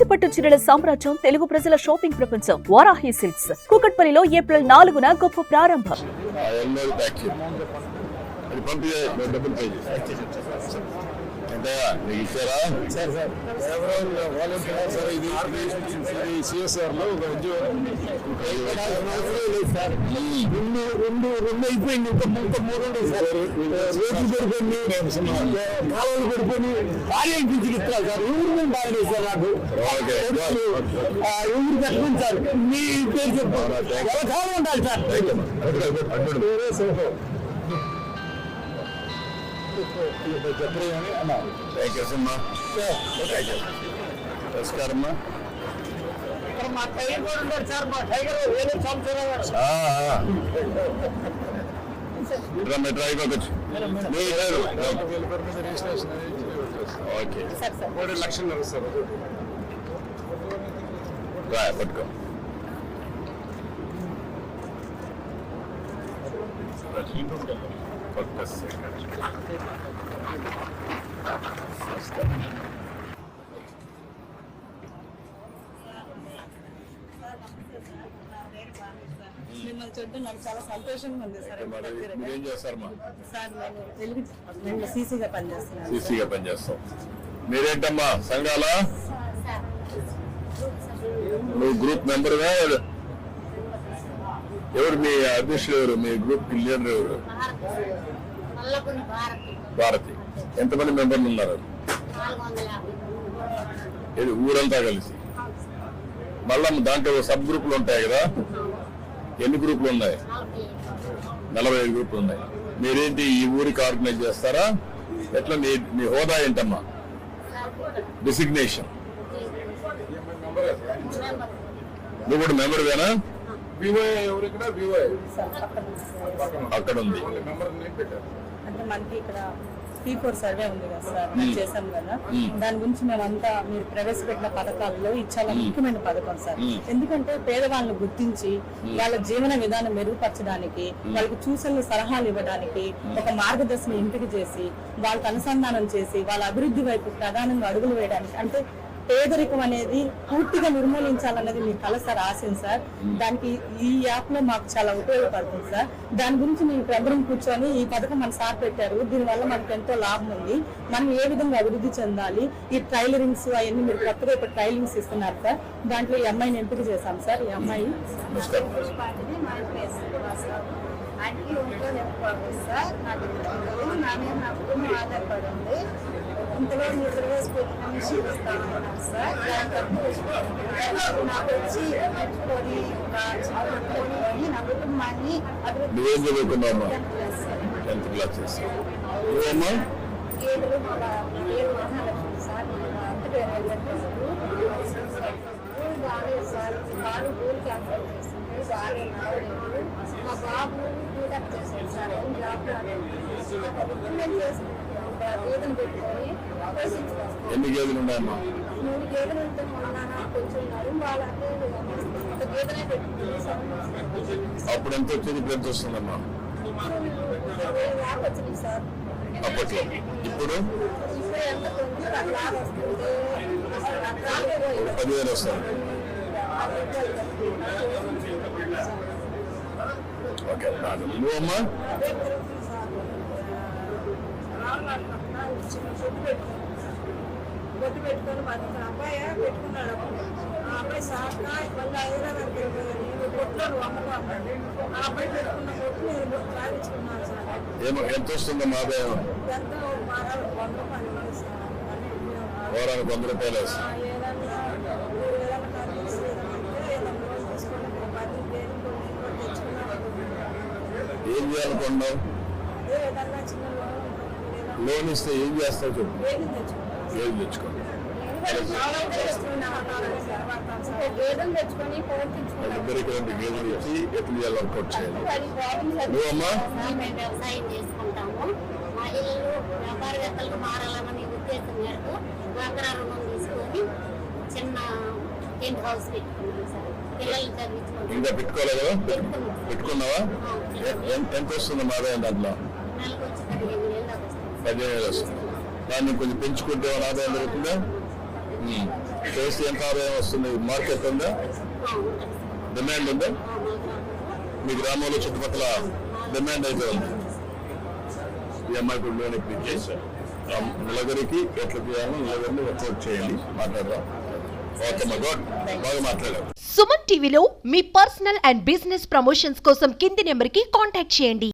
కంచిపట్టు చీరల సామ్రాజ్యం, తెలుగు ప్రజల షాపింగ్ ప్రపంచం వారాహి సిల్క్స్. కూకట్పల్లిలో ఏప్రిల్ 4న గొప్ప ప్రారంభం. సిఎస్ఆర్ లో ఒక ఉద్యోగం రెండు అయిపోయింది. ఇంకా మూడు సార్ రోడ్లు పడిపోయింది, కాలువలు పడిపోయి భార్య ఇంటికి ఇస్తారు సార్. ఊరు మేము బాగా సార్. నాకు ఊరు పెట్టండి సార్. మీ పేరు చెప్పారు ఎలా కావాలి ఉండాలి సార్. నమస్కారమ్మా. మా టైగర్ కూడా ఉంటారు సార్. మా టైగర్ వేరే సంవత్సరాలు ఓకే 3 లక్షలు సార్. పట్టుకో. మిమ్మల్ని చూడడం నాకు చాలా సంతోషంగా ఉంది సార్. మీరేం చేస్తారమ్మా? సార్ నేను సీసీగా పనిచేస్తున్నాను. సీసీగా పనిచేస్తాం. మీరేంటమ్మా సంఘాల? నువ్వు గ్రూప్ మెంబర్గా? ఎవరు మీ అధ్యక్షులు? ఎవరు మీ గ్రూప్ లీడర్? ఎవరు? భారతి. ఎంతమంది మెంబర్లు ఉన్నారు? ఊరంతా కలిసి. మళ్ళా దాంట్లో సబ్ గ్రూపులు ఉంటాయి కదా? ఎన్ని గ్రూపులు ఉన్నాయి? 45 గ్రూపులు ఉన్నాయి. మీరేంటి ఈ ఊరికి ఆర్గనైజ్ చేస్తారా? ఎట్లా మీ హోదా ఏంటమ్మా? డిసిగ్నేషన్? నువ్వు కూడా మెంబర్వేనా? అక్కడ ఉంది. అంటే మనకి ఇక్కడ P4 సర్వే ఉంది కదా సార్, చేసాం కదా. దాని గురించి మేమంతా మీరు ప్రవేశపెట్టిన పథకాల్లో ఇది చాలా ముఖ్యమైన పథకం సార్. ఎందుకంటే పేదవాళ్ళని గుర్తించి వాళ్ళ జీవన విధానం మెరుగుపరచడానికి, వాళ్ళకి సూచనలు సలహాలు ఇవ్వడానికి, ఒక మార్గదర్శనం ఎంపిక చేసి వాళ్ళకి అనుసంధానం చేసి వాళ్ళ అభివృద్ధి వైపు ప్రధానంగా అడుగులు వేయడానికి, అంటే పేదరికం అనేది పూర్తిగా నిర్మూలించాలన్నది మీ కల సార్, ఆశయం సార్. దానికి ఈ యాప్ లో మాకు చాలా ఉపయోగపడుతుంది సార్. దాని గురించి మేము అందరం కూర్చొని ఈ పథకం మన సార్ పెట్టారు, దీనివల్ల మనకు ఎంతో లాభం ఉంది, మనం ఏ విధంగా అభివృద్ధి చెందాలి, ఈ ట్రైలరింగ్స్ అవన్నీ మీరు కొత్తగా ఇప్పుడు ట్రైలింగ్స్ ఇస్తున్నారు సార్. దాంట్లో ఈ అమ్మాయిని ఎంపిక చేశాం సార్. ఈ అమ్మాయి ఆధారపడింది. ఇంతలో మీరు ప్రవేశపెట్టిన మిషన్ ఇస్తామన్నారు సార్. నాకు వచ్చి నేర్చుకొని నా కుటుంబాన్ని అభివృద్ధి 7 వాహనాలు సార్. బాగాలేదు సార్. బాగా గోల్ క్యాన్సల్ చేసింది. బాగా నడవలేదు. మా బాబు డీటప్ చేశారు సార్. జాబ్ గేదెలు పెట్టుకొని ఎన్ని గేదెలు ఉన్నాయమ్మా? 3 గేదెలు ఉంటే మొన్న కొంచెం వాళ్ళంటే ఒక గేదెనే పెట్టుకుంది సార్. అప్పుడు ఎంత వచ్చేది? ఇప్పుడు ఎంత వస్తుందమ్మా? 20,000 వచ్చింది సార్ అప్పట్లో. ఇప్పుడు ఎంత కొంచెం లాభ వస్తుంది. 10,000 వస్తుంది. ఓకే. నువ్వమ్మా? బొట్టు పెట్టుకొని అబ్బాయి పెట్టుకున్నాడు. ఆ అబ్బాయి సాక మళ్ళీ 5,000 బొట్లో అమ్ముకున్నాడు. ఆ అబ్బాయి పెట్టుకున్న బొట్టు నేను రాయించుకున్నాను సార్. ఎంత వస్తుందమ్మా ఆదాయం? ఎంతో 100 రూపాయలు సార్. వారానికి 100 రూపాయలు వస్తుంది. ఏం చేయాలనుకున్నావు? లోన్ ఇస్తే ఏం చేస్తావు చెప్పు. ఏం తెచ్చుకోండి. ఇద్దరికి 2 గేదెలు ఇచ్చి ఎట్లు చేయాలి వర్కౌట్ చేయాలి. నువ్వమ్మా? వ్యవసాయం చేసుకుంటాము. మహిళలు వ్యాపారవేత్తలకు మారాలనే ఉద్దేశం మేరకు డ్వాక్రా రుణం తీసుకొని చిన్న టెంట్ హౌస్ పెట్టుకున్నాం సార్. పిల్లలు చదివించుకుంటాం. ఇంకా పెట్టుకోవాలి కదా? పెట్టుకున్నావా? ఎంత వస్తుంది ఆదాయం దాంట్లో? నెలకు వచ్చి 15,000 వస్తుంది. 15,000 వస్తుంది. దాన్ని కొంచెం పెంచుకుంటే ఆదాయం జరుగుతుందా? చేసి ఎంత ఆదాయం వస్తుంది? మార్కెట్ ఉందా? డిమాండ్ ఉందా? మీ గ్రామంలో చుట్టుపక్కల డిమాండ్ అయితే ఉంది. ఈ అమ్మాయి ఇప్పుడు లోన్ ఇప్పించేసి నలుగురికి ఎట్లా చేయాలో నలుగురిని వర్కౌట్ చేయండి, మాట్లాడదాం. ఓకే మా గాడ్, బాగా మాట్లాడారు. సుమన్ టీవీలో మీ పర్సనల్ అండ్ బిజినెస్ ప్రమోషన్స్ కోసం కింది నెంబర్కి కాంటాక్ట్ చేయండి.